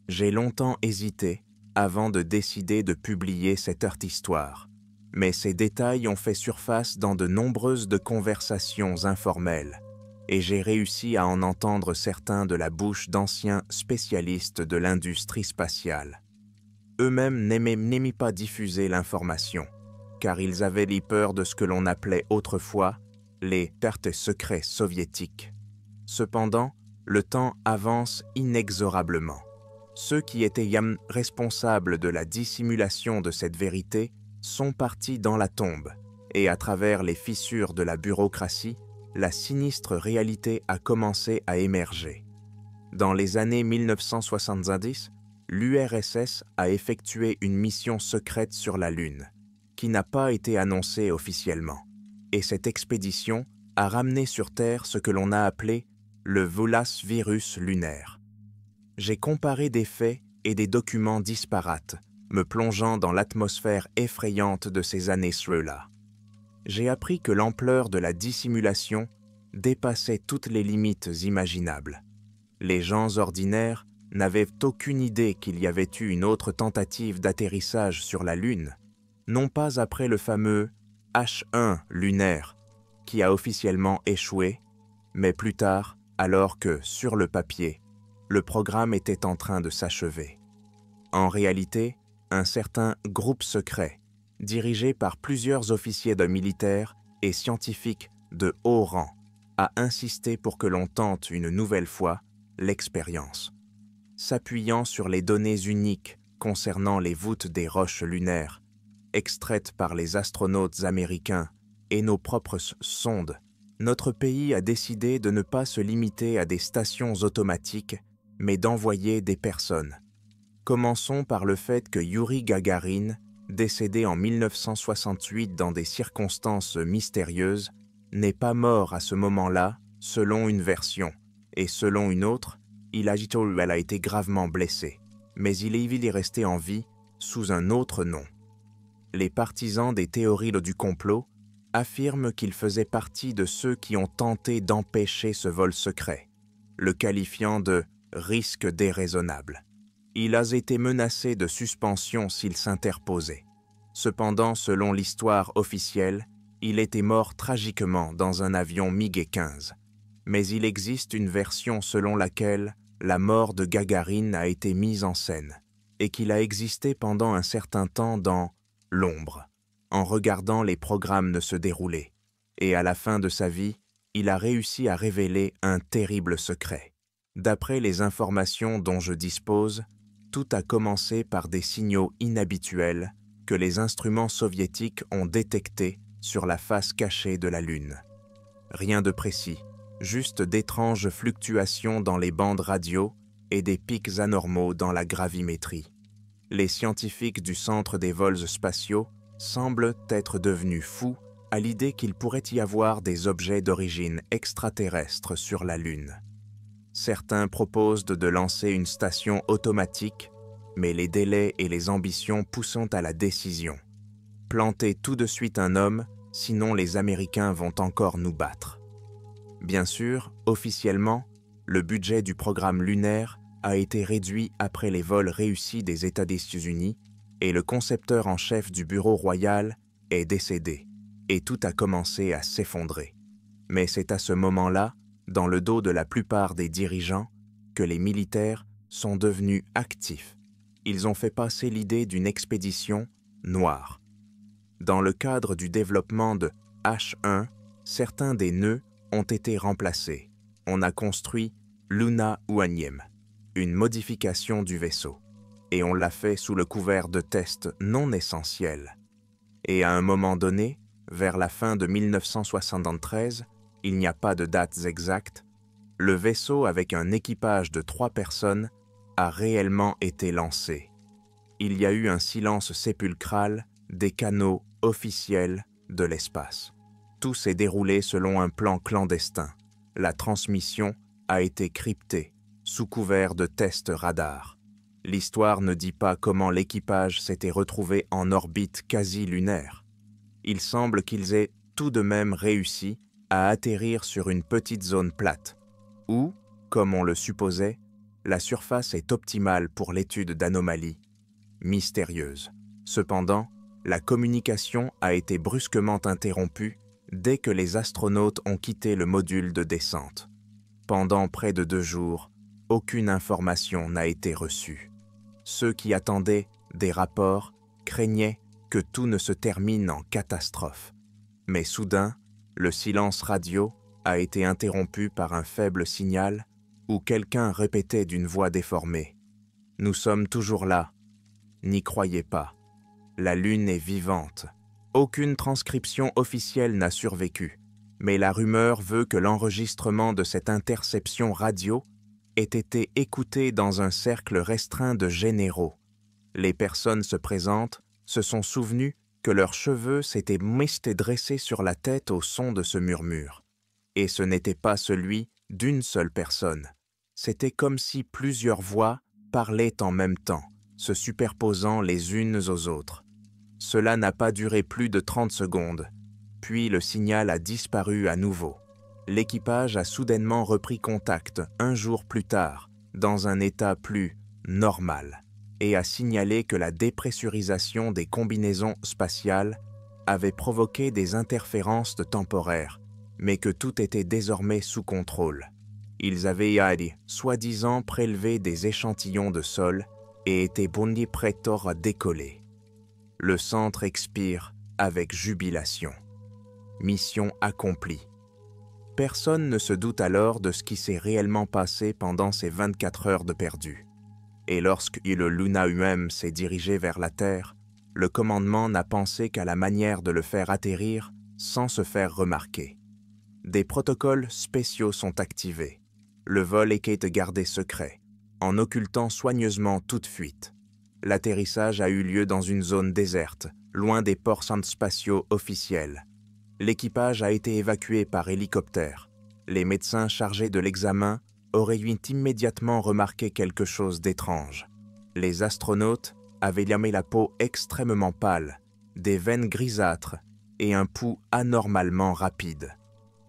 J'ai longtemps hésité avant de décider de publier cette histoire, mais ces détails ont fait surface dans de nombreuses conversations informelles, et j'ai réussi à en entendre certains de la bouche d'anciens spécialistes de l'industrie spatiale. Eux-mêmes n'aimaient pas diffuser l'information, car ils avaient les peurs de ce que l'on appelait autrefois les pertes secrets soviétiques. Cependant, le temps avance inexorablement. Ceux qui étaient responsables de la dissimulation de cette vérité sont partis dans la tombe, et à travers les fissures de la bureaucratie, la sinistre réalité a commencé à émerger. Dans les années 1970, l'URSS a effectué une mission secrète sur la Lune, qui n'a pas été annoncée officiellement. Et cette expédition a ramené sur Terre ce que l'on a appelé le Vulas virus lunaire. J'ai comparé des faits et des documents disparates, me plongeant dans l'atmosphère effrayante de ces années-là. J'ai appris que l'ampleur de la dissimulation dépassait toutes les limites imaginables. Les gens ordinaires n'avaient aucune idée qu'il y avait eu une autre tentative d'atterrissage sur la Lune, non pas après le fameux H1 lunaire, qui a officiellement échoué, mais plus tard, alors que, sur le papier, le programme était en train de s'achever. En réalité, un certain groupe secret, dirigé par plusieurs officiers militaires et scientifiques de haut rang, a insisté pour que l'on tente une nouvelle fois l'expérience. S'appuyant sur les données uniques concernant les voûtes des roches lunaires, extraites par les astronautes américains et nos propres sondes, notre pays a décidé de ne pas se limiter à des stations automatiques, mais d'envoyer des personnes. Commençons par le fait que Youri Gagarin, décédé en 1968 dans des circonstances mystérieuses, n'est pas mort à ce moment-là, selon une version, et selon une autre, elle a été gravement blessé, mais il est resté en vie sous un autre nom. Les partisans des théories du complot affirment qu'il faisait partie de ceux qui ont tenté d'empêcher ce vol secret, le qualifiant de « risque déraisonnable ». Il a été menacé de suspension s'il s'interposait. Cependant, selon l'histoire officielle, il était mort tragiquement dans un avion MiG-15. Mais il existe une version selon laquelle la mort de Gagarine a été mise en scène et qu'il a existé pendant un certain temps dans l'ombre, en regardant les programmes se dérouler. Et à la fin de sa vie, il a réussi à révéler un terrible secret. D'après les informations dont je dispose, tout a commencé par des signaux inhabituels que les instruments soviétiques ont détectés sur la face cachée de la Lune. Rien de précis, juste d'étranges fluctuations dans les bandes radio et des pics anormaux dans la gravimétrie. Les scientifiques du Centre des vols spatiaux semblent être devenus fous à l'idée qu'il pourrait y avoir des objets d'origine extraterrestre sur la Lune. Certains proposent de lancer une station automatique, mais les délais et les ambitions poussent à la décision. Planter tout de suite un homme, sinon les Américains vont encore nous battre. Bien sûr, officiellement, le budget du programme lunaire a été réduit après les vols réussis des États-Unis et le concepteur en chef du bureau royal est décédé, et tout a commencé à s'effondrer. Mais c'est à ce moment-là, dans le dos de la plupart des dirigeants, que les militaires sont devenus actifs. Ils ont fait passer l'idée d'une expédition noire. Dans le cadre du développement de H1, certains des nœuds ont été remplacés. On a construit Luna Uanium, une modification du vaisseau, et on l'a fait sous le couvert de tests non essentiels. Et à un moment donné, vers la fin de 1973, il n'y a pas de dates exactes, le vaisseau avec un équipage de 3 personnes a réellement été lancé. Il y a eu un silence sépulcral des canaux officiels de l'espace. Tout s'est déroulé selon un plan clandestin. La transmission a été cryptée, sous couvert de tests radars. L'histoire ne dit pas comment l'équipage s'était retrouvé en orbite quasi-lunaire. Il semble qu'ils aient tout de même réussi à atterrir sur une petite zone plate, où, comme on le supposait, La surface est optimale pour l'étude d'anomalies mystérieuses. Cependant, la communication a été brusquement interrompue dès que les astronautes ont quitté le module de descente. Pendant près de 2 jours, aucune information n'a été reçue. Ceux qui attendaient des rapports craignaient que tout ne se termine en catastrophe. Mais soudain, le silence radio a été interrompu par un faible signal où quelqu'un répétait d'une voix déformée. « Nous sommes toujours là. N'y croyez pas. La Lune est vivante. » Aucune transcription officielle n'a survécu, mais la rumeur veut que l'enregistrement de cette interception radio ait été écouté dans un cercle restreint de généraux. Les personnes se présentes se sont souvenues que leurs cheveux s'étaient dressés sur la tête au son de ce murmure. Et ce n'était pas celui d'une seule personne. C'était comme si plusieurs voix parlaient en même temps, se superposant les unes aux autres. Cela n'a pas duré plus de 30 secondes, puis le signal a disparu à nouveau. L'équipage a soudainement repris contact 1 jour plus tard, dans un état plus normal, et a signalé que la dépressurisation des combinaisons spatiales avait provoqué des interférences temporaires, mais que tout était désormais sous contrôle. Ils avaient soi-disant prélevé des échantillons de sol et étaient prêts à décoller. Le centre expire avec jubilation. Mission accomplie. Personne ne se doute alors de ce qui s'est réellement passé pendant ces 24 heures de perdu. Et lorsque le Luna UM s'est dirigé vers la Terre, le commandement n'a pensé qu'à la manière de le faire atterrir sans se faire remarquer. Des protocoles spéciaux sont activés. Le vol est gardé secret, en occultant soigneusement toute fuite. L'atterrissage a eu lieu dans une zone déserte, loin des ports spatiaux officiels. L'équipage a été évacué par hélicoptère. Les médecins chargés de l'examen auraient immédiatement remarqué quelque chose d'étrange. Les astronautes avaient la peau extrêmement pâle, des veines grisâtres et un pouls anormalement rapide.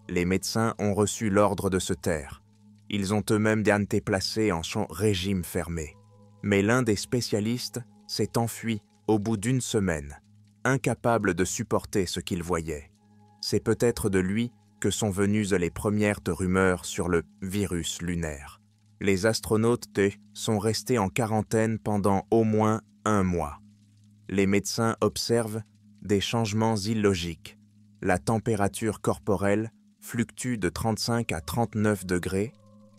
Les médecins ont reçu l'ordre de se taire. Ils ont eux-mêmes été placés en régime fermé. Mais l'un des spécialistes s'est enfui au bout d'1 semaine, incapable de supporter ce qu'il voyait. C'est peut-être de lui que sont venues les premières rumeurs sur le virus lunaire. Les astronautes sont restés en quarantaine pendant au moins 1 mois. Les médecins observent des changements illogiques. La température corporelle fluctue de 35 à 39 degrés.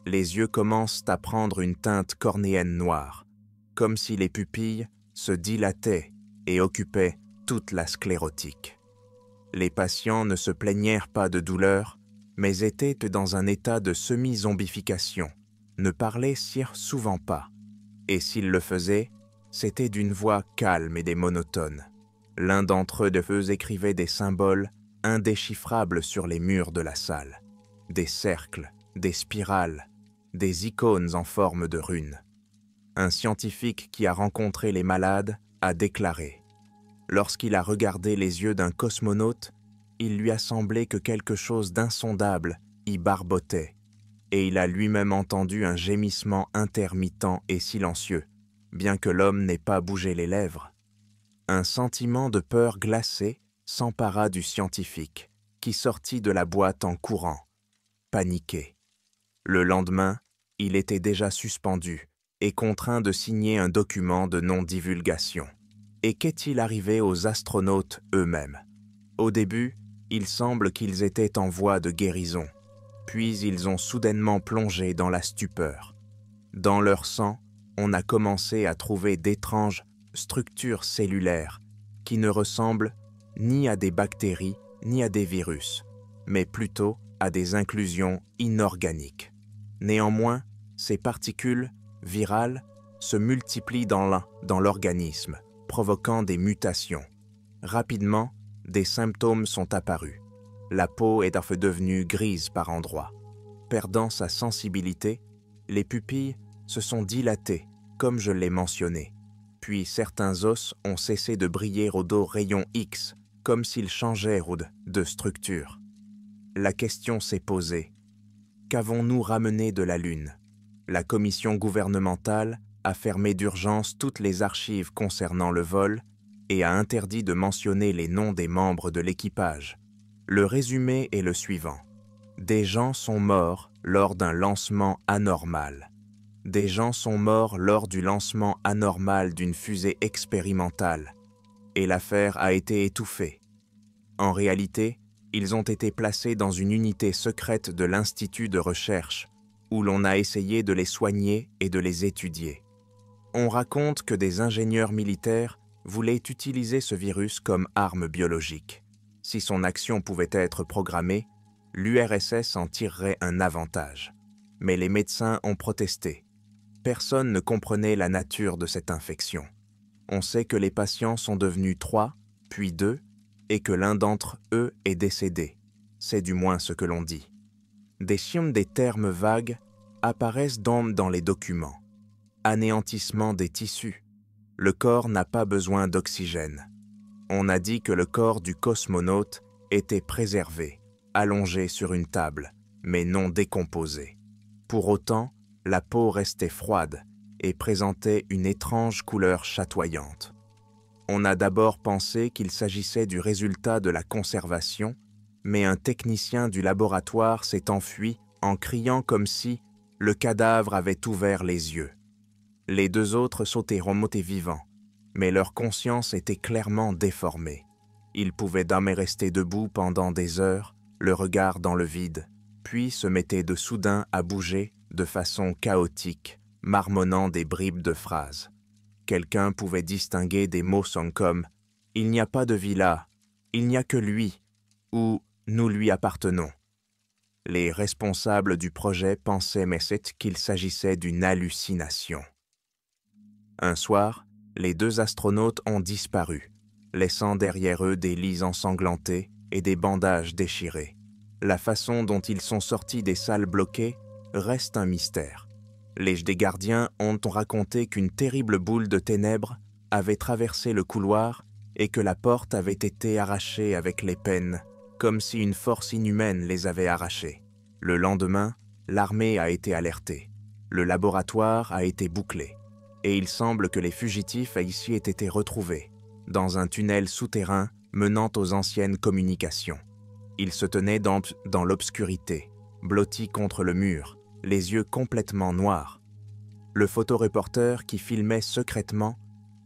Les yeux commencent à prendre une teinte cornéenne noire, comme si les pupilles se dilataient et occupaient toute la sclérotique. Les patients ne se plaignèrent pas de douleur, mais étaient dans un état de semi-zombification, ne parlaient souvent pas, et s'ils le faisaient, c'était d'une voix calme et monotone. L'un d'entre eux écrivait des symboles indéchiffrables sur les murs de la salle, des cercles, des spirales, des icônes en forme de runes. Un scientifique qui a rencontré les malades a déclaré « Lorsqu'il a regardé les yeux d'un cosmonaute, il lui a semblé que quelque chose d'insondable y barbotait, et il a lui-même entendu un gémissement intermittent et silencieux, bien que l'homme n'ait pas bougé les lèvres. » Un sentiment de peur glacée s'empara du scientifique, qui sortit de la boîte en courant, paniqué. Le lendemain, il était déjà suspendu et contraint de signer un document de non-divulgation. Et qu'est-il arrivé aux astronautes eux-mêmes? Au début, il semble qu'ils étaient en voie de guérison, puis ils ont soudainement plongé dans la stupeur. Dans leur sang, on a commencé à trouver d'étranges structures cellulaires qui ne ressemblent ni à des bactéries ni à des virus, mais plutôt à des inclusions inorganiques. Néanmoins, ces particules virales se multiplient dans l'organisme, provoquant des mutations. Rapidement, des symptômes sont apparus. La peau est devenue grise par endroits. Perdant sa sensibilité, les pupilles se sont dilatées, comme je l'ai mentionné. Puis certains os ont cessé de briller au dos rayon X, comme s'ils changeaient de structure. La question s'est posée. Qu'avons-nous ramené de la Lune? La commission gouvernementale a fermé d'urgence toutes les archives concernant le vol et a interdit de mentionner les noms des membres de l'équipage. Le résumé est le suivant. Des gens sont morts lors d'un lancement anormal. Des gens sont morts lors du lancement anormal d'une fusée expérimentale, et l'affaire a été étouffée. En réalité, ils ont été placés dans une unité secrète de l'Institut de recherche, où l'on a essayé de les soigner et de les étudier. On raconte que des ingénieurs militaires voulaient utiliser ce virus comme arme biologique. Si son action pouvait être programmée, l'URSS en tirerait un avantage. Mais les médecins ont protesté. Personne ne comprenait la nature de cette infection. On sait que les patients sont devenus 3, puis 2, et que l'un d'entre eux est décédé. C'est du moins ce que l'on dit. Des termes vagues apparaissent donc dans les documents. Anéantissement des tissus. Le corps n'a pas besoin d'oxygène. On a dit que le corps du cosmonaute était préservé, allongé sur une table, mais non décomposé. Pour autant, la peau restait froide et présentait une étrange couleur chatoyante. On a d'abord pensé qu'il s'agissait du résultat de la conservation, mais un technicien du laboratoire s'est enfui en criant comme si le cadavre avait ouvert les yeux. Les 2 autres sautaient remontés vivants, mais leur conscience était clairement déformée. Ils pouvaient jamais rester debout pendant des heures, le regard dans le vide, puis se mettaient de soudain à bouger de façon chaotique, marmonnant des bribes de phrases. Quelqu'un pouvait distinguer des mots comme « il n'y a pas de vie là »,« il n'y a que lui » ou « nous lui appartenons ». Les responsables du projet pensaient qu'il s'agissait d'une hallucination. Un soir, les 2 astronautes ont disparu, laissant derrière eux des lits ensanglantés et des bandages déchirés. La façon dont ils sont sortis des salles bloquées reste un mystère. Les gardiens ont raconté qu'une terrible boule de ténèbres avait traversé le couloir et que la porte avait été arrachée avec les peines, comme si une force inhumaine les avait arrachés. Le lendemain, l'armée a été alertée. Le laboratoire a été bouclé. Et il semble que les fugitifs ici aient été retrouvés, dans un tunnel souterrain menant aux anciennes communications. Ils se tenaient dans l'obscurité, blottis contre le mur, les yeux complètement noirs. Le photoreporter qui filmait secrètement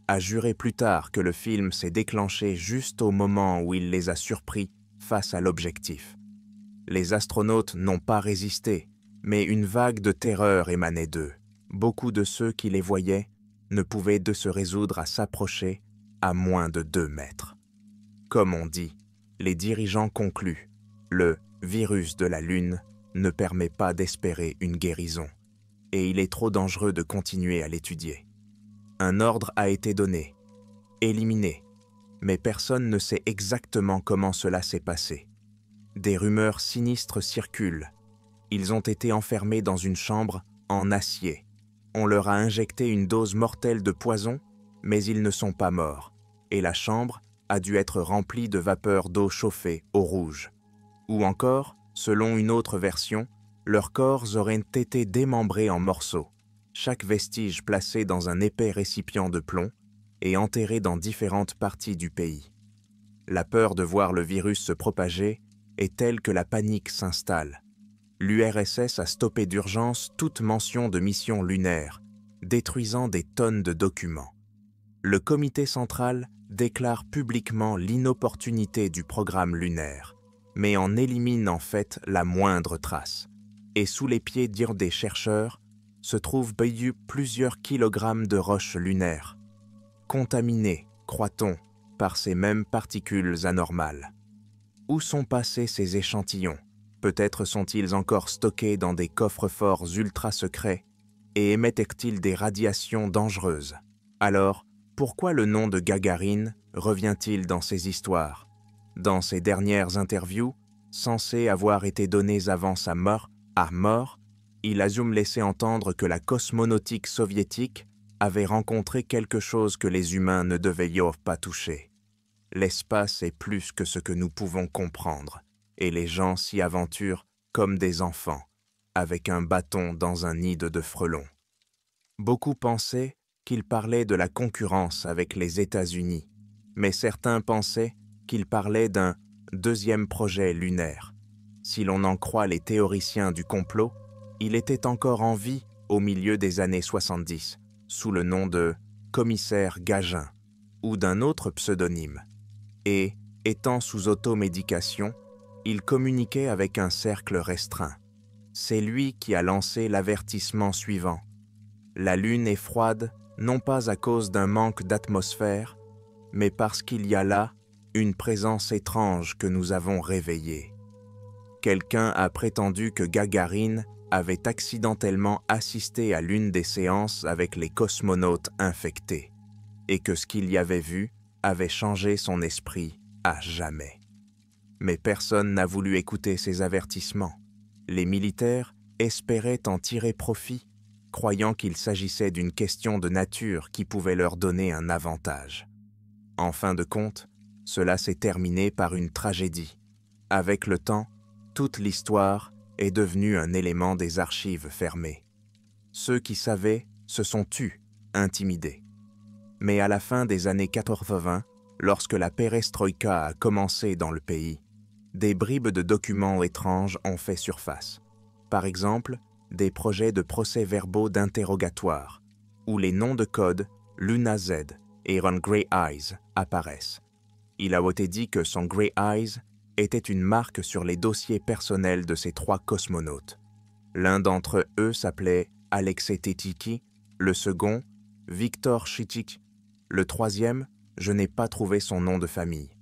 a juré plus tard que le film s'est déclenché juste au moment où il les a surpris face à l'objectif. Les astronautes n'ont pas résisté, mais une vague de terreur émanait d'eux. Beaucoup de ceux qui les voyaient ne pouvaient de se résoudre à s'approcher à moins de 2 mètres. Comme on dit, les dirigeants concluent, le virus de la Lune ne permet pas d'espérer une guérison, et il est trop dangereux de continuer à l'étudier. Un ordre a été donné, éliminé, mais personne ne sait exactement comment cela s'est passé. Des rumeurs sinistres circulent. Ils ont été enfermés dans une chambre en acier. On leur a injecté une dose mortelle de poison, mais ils ne sont pas morts, et la chambre a dû être remplie de vapeur d'eau chauffée au rouge. Ou encore, selon une autre version, leurs corps auraient été démembrés en morceaux, chaque vestige placé dans un épais récipient de plomb et enterré dans différentes parties du pays. La peur de voir le virus se propager est telle que la panique s'installe. L'URSS a stoppé d'urgence toute mention de mission lunaire, détruisant des tonnes de documents. Le comité central déclare publiquement l'inopportunité du programme lunaire, mais en élimine en fait la moindre trace. Et sous les pieds des chercheurs se trouvent plusieurs kilogrammes de roches lunaires, contaminées, croit-on, par ces mêmes particules anormales. Où sont passés ces échantillons? Peut-être sont-ils encore stockés dans des coffres-forts ultra secrets et émettent-ils des radiations dangereuses? Alors, pourquoi le nom de Gagarine revient-il dans ces histoires? Dans ses dernières interviews, censées avoir été données avant sa mort, il a laissé entendre que la cosmonautique soviétique avait rencontré quelque chose que les humains ne devaient pas toucher. L'espace est plus que ce que nous pouvons comprendre, et les gens s'y aventurent comme des enfants, avec un bâton dans un nid de frelons. Beaucoup pensaient qu'il parlait de la concurrence avec les États-Unis, mais certains pensaient qu'il parlait d'un deuxième projet lunaire. Si l'on en croit les théoriciens du complot, il était encore en vie au milieu des années 70, sous le nom de commissaire Gagin ou d'un autre pseudonyme. Et, étant sous automédication, il communiquait avec un cercle restreint. C'est lui qui a lancé l'avertissement suivant. La Lune est froide, non pas à cause d'un manque d'atmosphère, mais parce qu'il y a là une présence étrange que nous avons réveillée. Quelqu'un a prétendu que Gagarine avait accidentellement assisté à l'une des séances avec les cosmonautes infectés, et que ce qu'il y avait vu avait changé son esprit à jamais. Mais personne n'a voulu écouter ces avertissements. Les militaires espéraient en tirer profit, croyant qu'il s'agissait d'une question de nature qui pouvait leur donner un avantage. En fin de compte, cela s'est terminé par une tragédie. Avec le temps, toute l'histoire est devenue un élément des archives fermées. Ceux qui savaient se sont tus, intimidés. Mais à la fin des années 80, lorsque la perestroïka a commencé dans le pays, des bribes de documents étranges ont fait surface. Par exemple, des projets de procès-verbaux d'interrogatoire, où les noms de code Luna Z et Ron Grey Eyes apparaissent. Il a été dit que son Grey Eyes était une marque sur les dossiers personnels de ces 3 cosmonautes. L'un d'entre eux s'appelait Alexei Tetiki, le second, Victor Chitik, le troisième, je n'ai pas trouvé son nom de famille.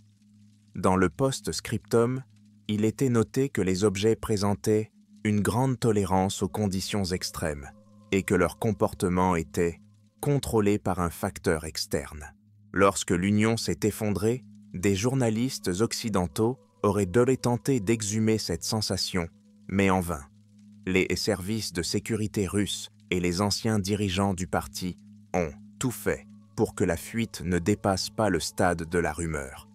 Dans le post-scriptum, il était noté que les objets présentaient une grande tolérance aux conditions extrêmes et que leur comportement était contrôlé par un facteur externe. Lorsque l'Union s'est effondrée, des journalistes occidentaux auraient tenté d'exhumer cette sensation, mais en vain. Les services de sécurité russes et les anciens dirigeants du parti ont tout fait pour que la fuite ne dépasse pas le stade de la rumeur.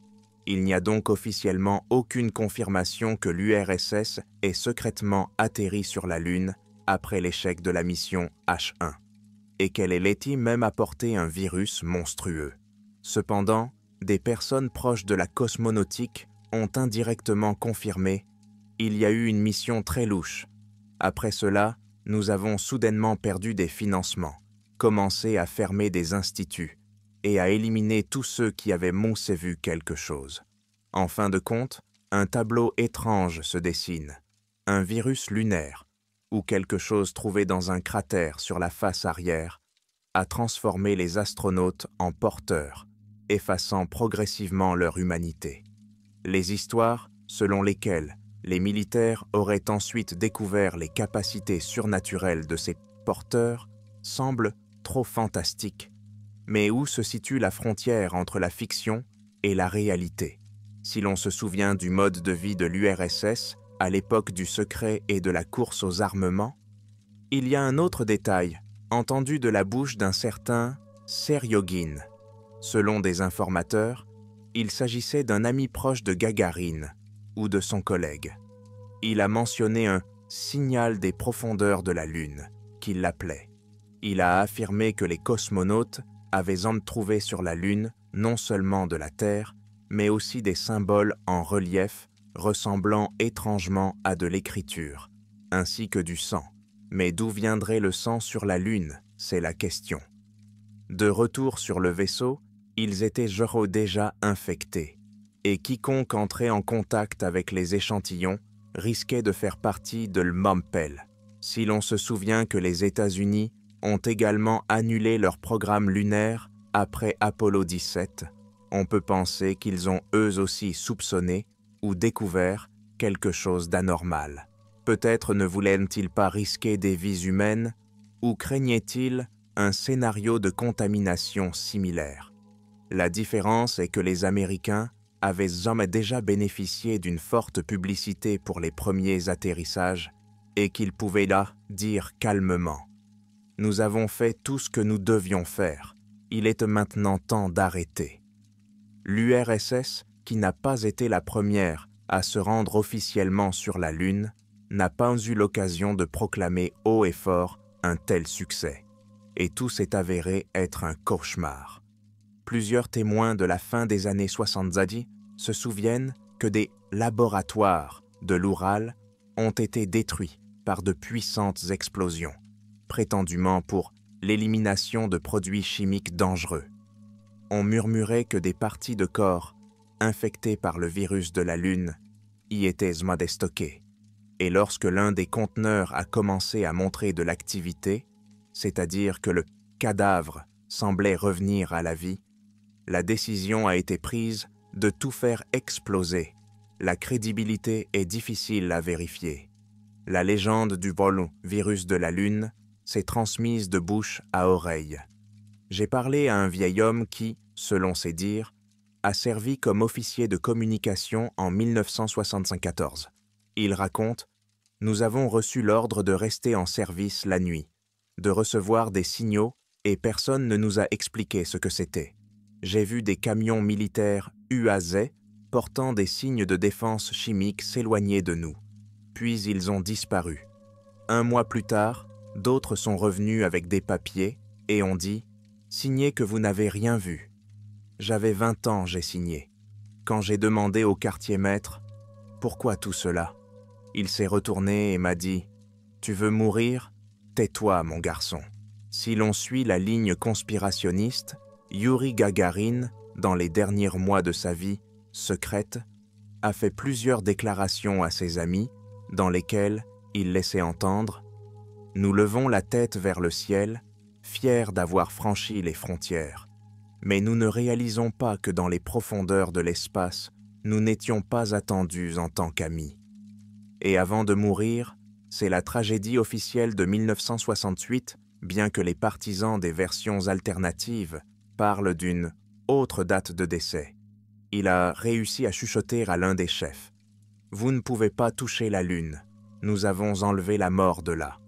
Il n'y a donc officiellement aucune confirmation que l'URSS ait secrètement atterri sur la Lune après l'échec de la mission H1, et qu'elle ait même apporté un virus monstrueux. Cependant, des personnes proches de la cosmonautique ont indirectement confirmé « il y a eu une mission très louche. Après cela, nous avons soudainement perdu des financements, commencé à fermer des instituts et à éliminer tous ceux qui avaient vu quelque chose. En fin de compte, un tableau étrange se dessine, un virus lunaire ou quelque chose trouvé dans un cratère sur la face arrière a transformé les astronautes en porteurs, effaçant progressivement leur humanité. Les histoires selon lesquelles les militaires auraient ensuite découvert les capacités surnaturelles de ces porteurs semblent trop fantastiques. Mais où se situe la frontière entre la fiction et la réalité? Si l'on se souvient du mode de vie de l'URSS à l'époque du secret et de la course aux armements, il y a un autre détail, entendu de la bouche d'un certain Seryogin. Selon des informateurs, il s'agissait d'un ami proche de Gagarine ou de son collègue. Il a mentionné un « signal des profondeurs de la Lune » qu'il l'appelait. Il a affirmé que les cosmonautes avaient trouvé sur la Lune non seulement de la Terre, mais aussi des symboles en relief ressemblant étrangement à de l'écriture, ainsi que du sang. Mais d'où viendrait le sang sur la Lune, c'est la question. De retour sur le vaisseau, ils étaient déjà infectés, et quiconque entrait en contact avec les échantillons risquait de faire partie de l'Mompel. Si l'on se souvient que les États-Unis ont également annulé leur programme lunaire après Apollo 17, on peut penser qu'ils ont eux aussi soupçonné ou découvert quelque chose d'anormal. Peut-être ne voulaient-ils pas risquer des vies humaines ou craignaient-ils un scénario de contamination similaire. La différence est que les Américains avaient déjà bénéficié d'une forte publicité pour les premiers atterrissages et qu'ils pouvaient là dire calmement « Nous avons fait tout ce que nous devions faire. Il est maintenant temps d'arrêter. » L'URSS, qui n'a pas été la première à se rendre officiellement sur la Lune, n'a pas eu l'occasion de proclamer haut et fort un tel succès, et tout s'est avéré être un cauchemar. Plusieurs témoins de la fin des années 70 se souviennent que des laboratoires de l'Oural ont été détruits par de puissantes explosions, prétendument pour l'élimination de produits chimiques dangereux. On murmurait que des parties de corps infectées par le virus de la Lune y étaient stockées. Et lorsque l'un des conteneurs a commencé à montrer de l'activité, c'est-à-dire que le cadavre semblait revenir à la vie, la décision a été prise de tout faire exploser. La crédibilité est difficile à vérifier. La légende du virus de la Lune s'est transmise de bouche à oreille. J'ai parlé à un vieil homme qui, selon ses dires, a servi comme officier de communication en 1974. Il raconte « Nous avons reçu l'ordre de rester en service la nuit, de recevoir des signaux et personne ne nous a expliqué ce que c'était. J'ai vu des camions militaires UAZ portant des signes de défense chimique s'éloigner de nous. Puis ils ont disparu. Un mois plus tard, d'autres sont revenus avec des papiers et ont dit « Signez que vous n'avez rien vu ». J'avais 20 ans, j'ai signé. Quand j'ai demandé au quartier-maître « Pourquoi tout cela ?» Il s'est retourné et m'a dit « Tu veux mourir? Tais-toi, mon garçon. » Si l'on suit la ligne conspirationniste, Youri Gagarin, dans les derniers mois de sa vie secrète, a fait plusieurs déclarations à ses amis dans lesquelles il laissait entendre « Nous levons la tête vers le ciel, fiers d'avoir franchi les frontières. Mais nous ne réalisons pas que dans les profondeurs de l'espace, nous n'étions pas attendus en tant qu'amis. » Et avant de mourir, c'est la tragédie officielle de 1968, bien que les partisans des versions alternatives parlent d'une autre date de décès. Il a réussi à chuchoter à l'un des chefs. « Vous ne pouvez pas toucher la Lune. Nous avons enlevé la mort de là. »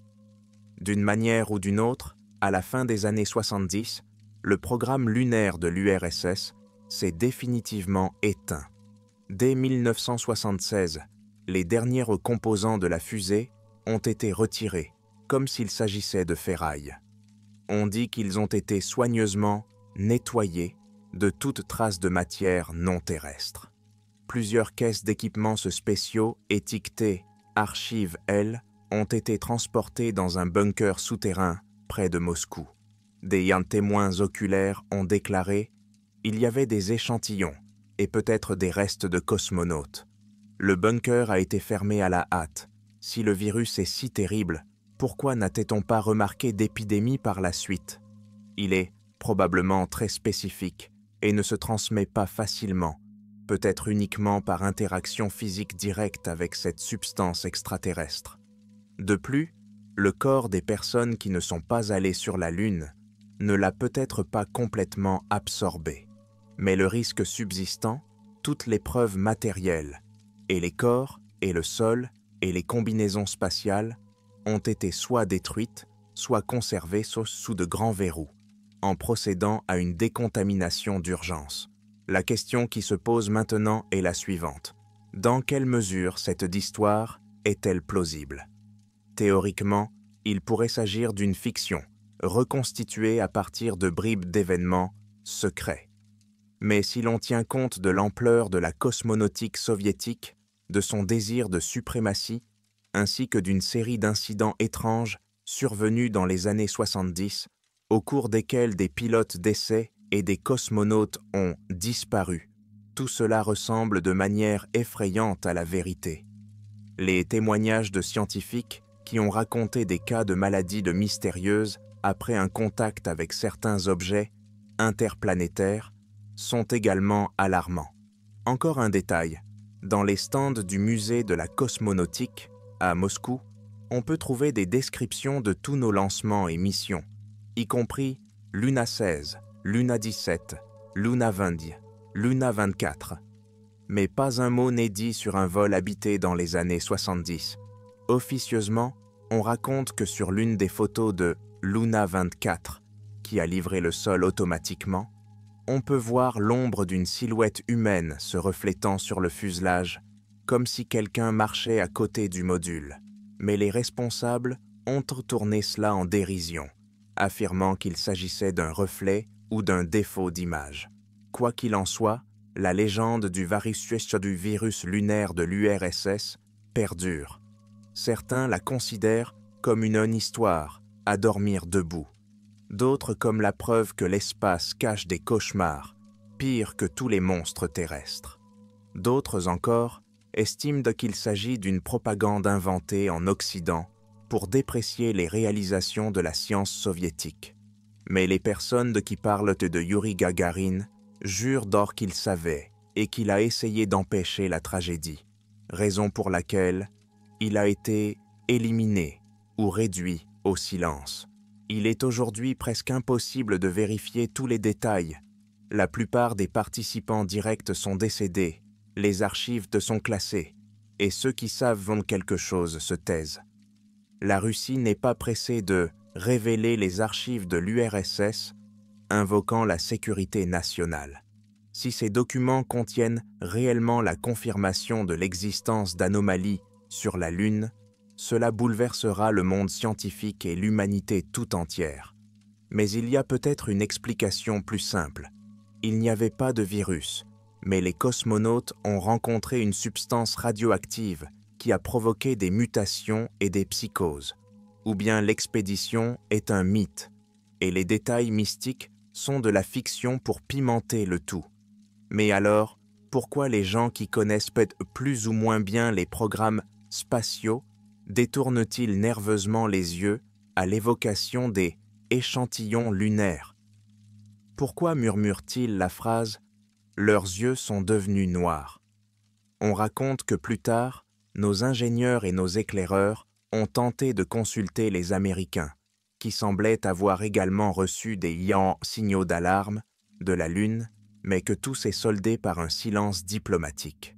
D'une manière ou d'une autre, à la fin des années 70, le programme lunaire de l'URSS s'est définitivement éteint. Dès 1976, les derniers composants de la fusée ont été retirés, comme s'il s'agissait de ferraille. On dit qu'ils ont été soigneusement nettoyés de toute trace de matière non terrestre. Plusieurs caisses d'équipements spéciaux étiquetées Archive L ont été transportées dans un bunker souterrain près de Moscou. Des témoins oculaires ont déclaré « Il y avait des échantillons et peut-être des restes de cosmonautes. Le bunker a été fermé à la hâte. Si le virus est si terrible, pourquoi n'a-t-on pas remarqué d'épidémie par la suite? Il est probablement très spécifique et ne se transmet pas facilement, peut-être uniquement par interaction physique directe avec cette substance extraterrestre. De plus, le corps des personnes qui ne sont pas allées sur la Lune ne l'a peut-être pas complètement absorbé. Mais le risque subsistant, toutes les preuves matérielles, et les corps, et le sol, et les combinaisons spatiales ont été soit détruites, soit conservées sous de grands verrous, en procédant à une décontamination d'urgence. La question qui se pose maintenant est la suivante. Dans quelle mesure cette histoire est-elle plausible? Théoriquement, il pourrait s'agir d'une fiction, reconstituée à partir de bribes d'événements secrets. Mais si l'on tient compte de l'ampleur de la cosmonautique soviétique, de son désir de suprématie, ainsi que d'une série d'incidents étranges survenus dans les années 70, au cours desquels des pilotes d'essai et des cosmonautes ont disparu, tout cela ressemble de manière effrayante à la vérité. Les témoignages de scientifiques qui ont raconté des cas de maladies mystérieuses après un contact avec certains objets interplanétaires sont également alarmants. Encore un détail, dans les stands du musée de la cosmonautique, à Moscou, on peut trouver des descriptions de tous nos lancements et missions, y compris Luna 16, Luna 17, Luna 20, Luna 24. Mais pas un mot n'est dit sur un vol habité dans les années 70. Officieusement, on raconte que sur l'une des photos de Luna 24, qui a livré le sol automatiquement, on peut voir l'ombre d'une silhouette humaine se reflétant sur le fuselage, comme si quelqu'un marchait à côté du module. mais les responsables ont tourné cela en dérision, affirmant qu'il s'agissait d'un reflet ou d'un défaut d'image. Quoi qu'il en soit, la légende du virus lunaire de l'URSS perdure. Certains la considèrent comme une histoire à dormir debout, d'autres comme la preuve que l'espace cache des cauchemars, pires que tous les monstres terrestres. D'autres encore estiment qu'il s'agit d'une propagande inventée en Occident pour déprécier les réalisations de la science soviétique. Mais les personnes qui parlent de Yuri Gagarin jurent d'or qu'il savait et qu'il a essayé d'empêcher la tragédie, raison pour laquelle il a été éliminé ou réduit au silence. Il est aujourd'hui presque impossible de vérifier tous les détails. La plupart des participants directs sont décédés, les archives sont classées, et ceux qui savent quelque chose se taisent. La Russie n'est pas pressée de révéler les archives de l'URSS, invoquant la sécurité nationale. Si ces documents contiennent réellement la confirmation de l'existence d'anomalies sur la Lune, cela bouleversera le monde scientifique et l'humanité tout entière. Mais il y a peut-être une explication plus simple. Il n'y avait pas de virus, mais les cosmonautes ont rencontré une substance radioactive qui a provoqué des mutations et des psychoses. Ou bien l'expédition est un mythe, et les détails mystiques sont de la fiction pour pimenter le tout. Mais alors, pourquoi les gens qui connaissent peut-être plus ou moins bien les programmes spatiaux détournent-ils nerveusement les yeux à l'évocation des échantillons lunaires? Pourquoi murmurent-ils la phrase « leurs yeux sont devenus noirs » ? On raconte que plus tard, nos ingénieurs et nos éclaireurs ont tenté de consulter les Américains, qui semblaient avoir également reçu des signaux d'alarme de la Lune, mais que tout s'est soldé par un silence diplomatique.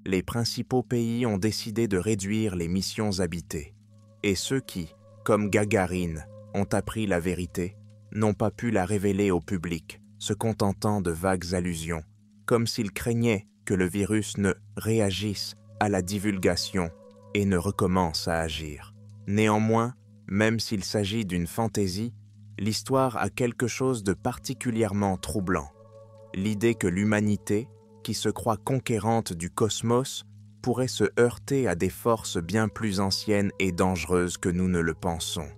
Les principaux pays ont décidé de réduire les missions habitées, et ceux qui, comme Gagarine, ont appris la vérité, n'ont pas pu la révéler au public, se contentant de vagues allusions, comme s'ils craignaient que le virus ne réagisse à la divulgation et ne recommence à agir. Néanmoins, même s'il s'agit d'une fantaisie, l'histoire a quelque chose de particulièrement troublant. L'idée que l'humanité, qui se croit conquérante du cosmos, pourrait se heurter à des forces bien plus anciennes et dangereuses que nous ne le pensons.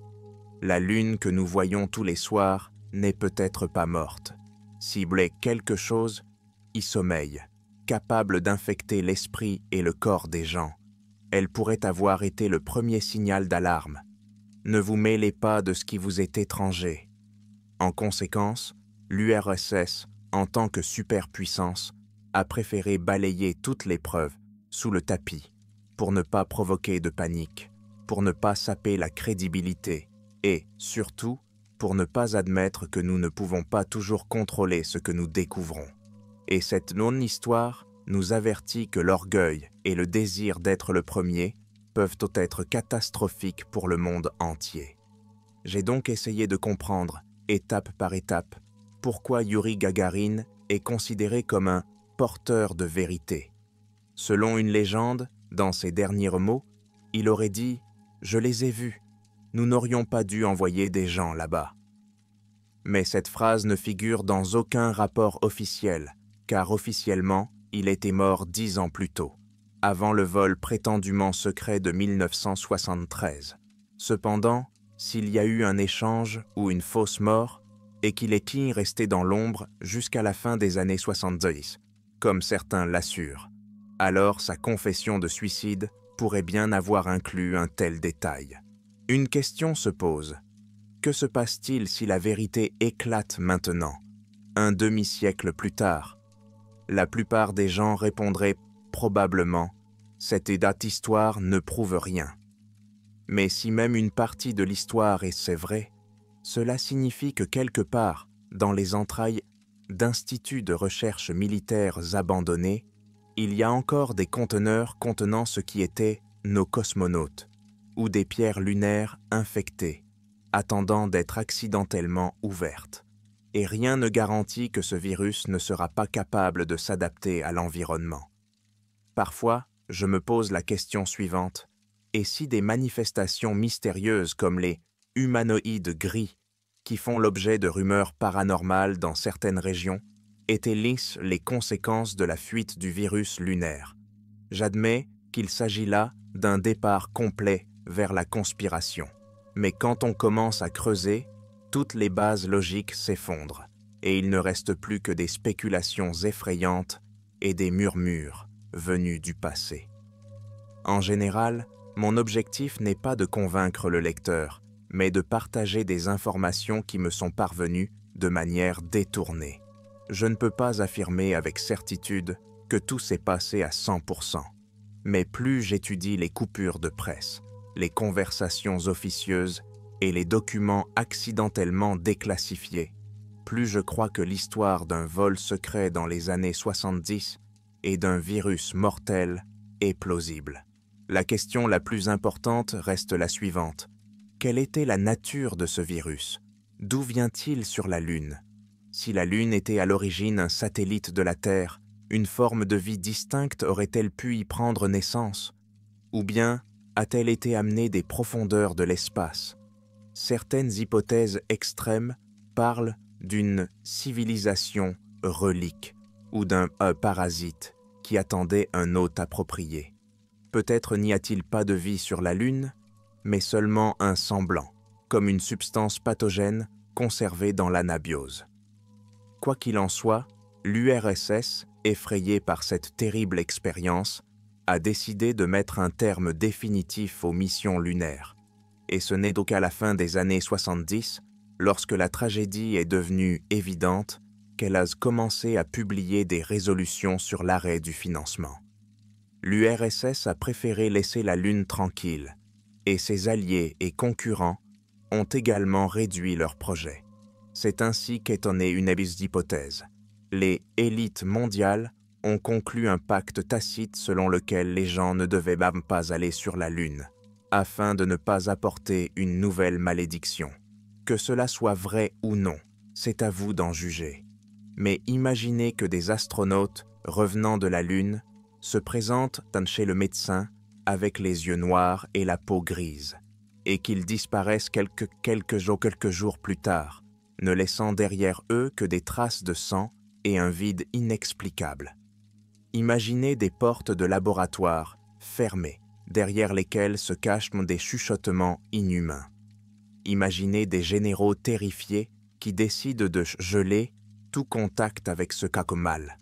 La Lune que nous voyons tous les soirs n'est peut-être pas morte. Ciblée quelque chose, y sommeille, capable d'infecter l'esprit et le corps des gens. Elle pourrait avoir été le premier signal d'alarme. Ne vous mêlez pas de ce qui vous est étranger. En conséquence, l'URSS, en tant que superpuissance, a préféré balayer toutes les preuves sous le tapis pour ne pas provoquer de panique, pour ne pas saper la crédibilité et, surtout, pour ne pas admettre que nous ne pouvons pas toujours contrôler ce que nous découvrons. Et cette non-histoire nous avertit que l'orgueil et le désir d'être le premier peuvent être catastrophiques pour le monde entier. J'ai donc essayé de comprendre, étape par étape, pourquoi Yuri Gagarin est considéré comme un porteur de vérité. Selon une légende, dans ses derniers mots, il aurait dit « Je les ai vus, nous n'aurions pas dû envoyer des gens là-bas ». Mais cette phrase ne figure dans aucun rapport officiel, car officiellement, il était mort 10 ans plus tôt, avant le vol prétendument secret de 1973. Cependant, s'il y a eu un échange ou une fausse mort, et qu'il est resté dans l'ombre jusqu'à la fin des années 70, comme certains l'assurent, alors sa confession de suicide pourrait bien avoir inclus un tel détail. Une question se pose. Que se passe-t-il si la vérité éclate maintenant, un demi-siècle plus tard? La plupart des gens répondraient probablement « cette histoire ne prouve rien ». Mais si même une partie de l'histoire est vrai, cela signifie que quelque part, dans les entrailles d'instituts de recherche militaires abandonnés, il y a encore des conteneurs contenant ce qui étaient nos cosmonautes, ou des pierres lunaires infectées, attendant d'être accidentellement ouvertes. Et rien ne garantit que ce virus ne sera pas capable de s'adapter à l'environnement. Parfois, je me pose la question suivante. Et si des manifestations mystérieuses comme les humanoïdes gris, qui font l'objet de rumeurs paranormales dans certaines régions, étaient les conséquences de la fuite du virus lunaire? J'admets qu'il s'agit là d'un départ complet vers la conspiration. Mais quand on commence à creuser, toutes les bases logiques s'effondrent, et il ne reste plus que des spéculations effrayantes et des murmures venus du passé. En général, mon objectif n'est pas de convaincre le lecteur, mais de partager des informations qui me sont parvenues de manière détournée. Je ne peux pas affirmer avec certitude que tout s'est passé à 100%. Mais plus j'étudie les coupures de presse, les conversations officieuses et les documents accidentellement déclassifiés, plus je crois que l'histoire d'un vol secret dans les années 70 et d'un virus mortel est plausible. La question la plus importante reste la suivante. Quelle était la nature de ce virus? D'où vient-il sur la Lune? Si la Lune était à l'origine un satellite de la Terre, une forme de vie distincte aurait-elle pu y prendre naissance? Ou bien a-t-elle été amenée des profondeurs de l'espace? Certaines hypothèses extrêmes parlent d'une civilisation relique ou d'un parasite qui attendait un hôte approprié. Peut-être n'y a-t-il pas de vie sur la Lune, mais seulement un semblant, comme une substance pathogène conservée dans l'anabiose. Quoi qu'il en soit, l'URSS, effrayée par cette terrible expérience, a décidé de mettre un terme définitif aux missions lunaires. Et ce n'est donc qu'à la fin des années 70, lorsque la tragédie est devenue évidente, qu'elle a commencé à publier des résolutions sur l'arrêt du financement. L'URSS a préféré laisser la Lune tranquille, et ses alliés et concurrents ont également réduit leurs projets. C'est ainsi qu'est née une hypothèse. Les élites mondiales ont conclu un pacte tacite selon lequel les gens ne devaient même pas aller sur la Lune, afin de ne pas apporter une nouvelle malédiction. Que cela soit vrai ou non, c'est à vous d'en juger. Mais imaginez que des astronautes revenant de la Lune se présentent chez le médecin avec les yeux noirs et la peau grise, et qu'ils disparaissent quelques jours plus tard, ne laissant derrière eux que des traces de sang et un vide inexplicable. Imaginez des portes de laboratoire fermées, derrière lesquelles se cachent des chuchotements inhumains. Imaginez des généraux terrifiés qui décident de geler tout contact avec ce mal.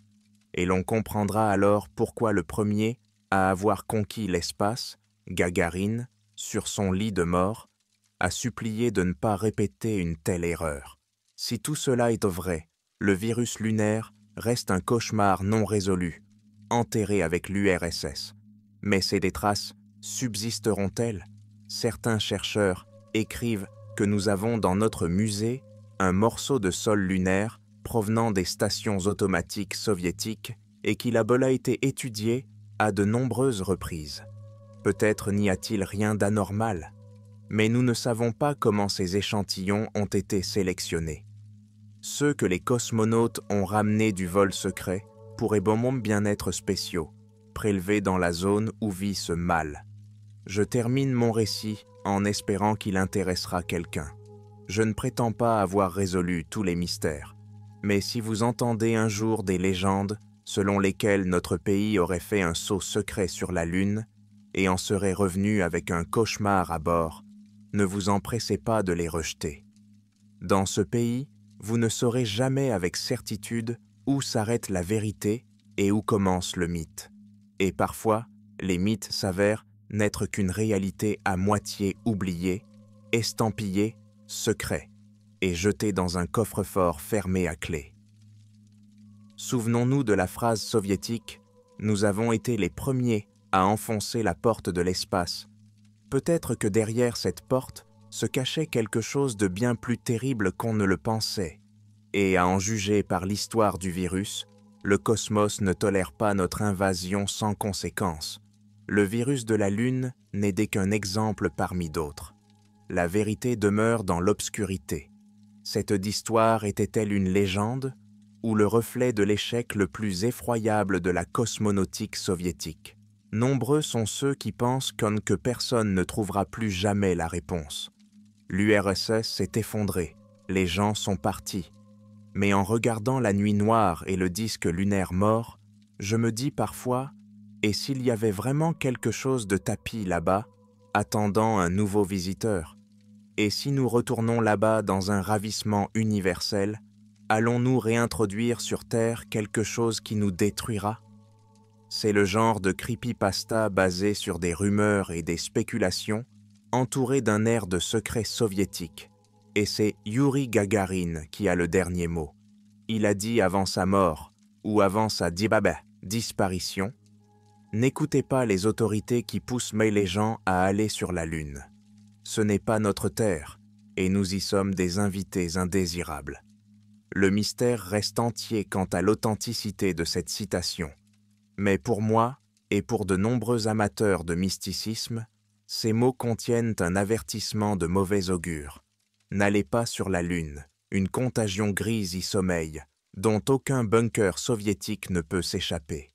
Et l'on comprendra alors pourquoi le premier à avoir conquis l'espace, Gagarine, sur son lit de mort, a supplié de ne pas répéter une telle erreur. Si tout cela est vrai, le virus lunaire reste un cauchemar non résolu, enterré avec l'URSS. Mais ces traces subsisteront-elles? Certains chercheurs écrivent que nous avons dans notre musée un morceau de sol lunaire provenant des stations automatiques soviétiques et qu'il a été étudié à de nombreuses reprises. Peut-être n'y a-t-il rien d'anormal, mais nous ne savons pas comment ces échantillons ont été sélectionnés. Ceux que les cosmonautes ont ramenés du vol secret pourraient bien être spéciaux, prélevés dans la zone où vit ce mal. Je termine mon récit en espérant qu'il intéressera quelqu'un. Je ne prétends pas avoir résolu tous les mystères, mais si vous entendez un jour des légendes selon lesquelles notre pays aurait fait un saut secret sur la Lune et en serait revenu avec un cauchemar à bord, ne vous empressez pas de les rejeter. Dans ce pays, vous ne saurez jamais avec certitude où s'arrête la vérité et où commence le mythe. Et parfois, les mythes s'avèrent n'être qu'une réalité à moitié oubliée, estampillée, secret, et jeté dans un coffre-fort fermé à clé. Souvenons-nous de la phrase soviétique « Nous avons été les premiers à enfoncer la porte de l'espace ». Peut-être que derrière cette porte se cachait quelque chose de bien plus terrible qu'on ne le pensait. Et à en juger par l'histoire du virus, le cosmos ne tolère pas notre invasion sans conséquence. Le virus de la Lune n'est qu'un exemple parmi d'autres. La vérité demeure dans l'obscurité. Cette histoire était-elle une légende ou le reflet de l'échec le plus effroyable de la cosmonautique soviétique? Nombreux sont ceux qui pensent comme que personne ne trouvera plus jamais la réponse. L'URSS s'est effondrée, les gens sont partis. Mais en regardant la nuit noire et le disque lunaire mort, je me dis parfois, et s'il y avait vraiment quelque chose de tapis là-bas, attendant un nouveau visiteur? Et si nous retournons là-bas dans un ravissement universel, allons-nous réintroduire sur Terre quelque chose qui nous détruira? C'est le genre de creepypasta basé sur des rumeurs et des spéculations, entouré d'un air de secret soviétique. Et c'est Yuri Gagarin qui a le dernier mot. Il a dit avant sa mort, ou avant sa disparition, « N'écoutez pas les autorités qui poussent les gens à aller sur la Lune. Ce n'est pas notre Terre, et nous y sommes des invités indésirables. » Le mystère reste entier quant à l'authenticité de cette citation. Mais pour moi, et pour de nombreux amateurs de mysticisme, ces mots contiennent un avertissement de mauvais augure. N'allez pas sur la Lune, une contagion grise y sommeille, dont aucun bunker soviétique ne peut s'échapper.